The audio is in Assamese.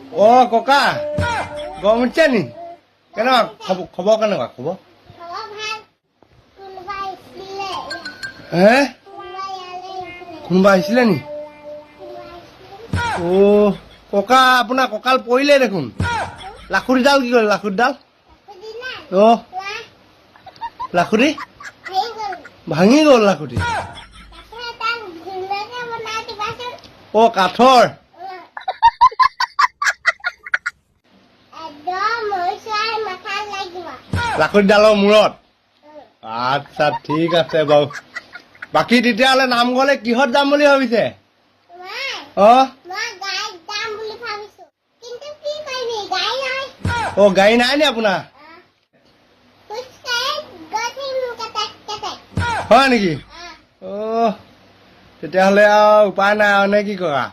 অ ককা গৰম উঠিছে নি কেনেকুৱা খবৰ কেনেকুৱা খবৰ হে কোনোবা আহিছিলে নি অ ককা আপোনাৰ কঁকাল পৰিলে দেখোন লাখুটিডাল কি কৰিলে লাখুটিডাল অ লাখুটি ভাঙি গ'ল লাখুটি অ কাঠৰ লাখুটিডালৰ মূৰত আচ্ছা ঠিক আছে বাৰু বাকী তেতিয়াহ'লে নামঘৰলে কিহত যাম বুলি ভাবিছে অ অ গাড়ী নাই নি আপোনাৰ হয় নেকি অ তেতিয়াহ'লে আৰু উপায় নাই আৰু নে কি কৰা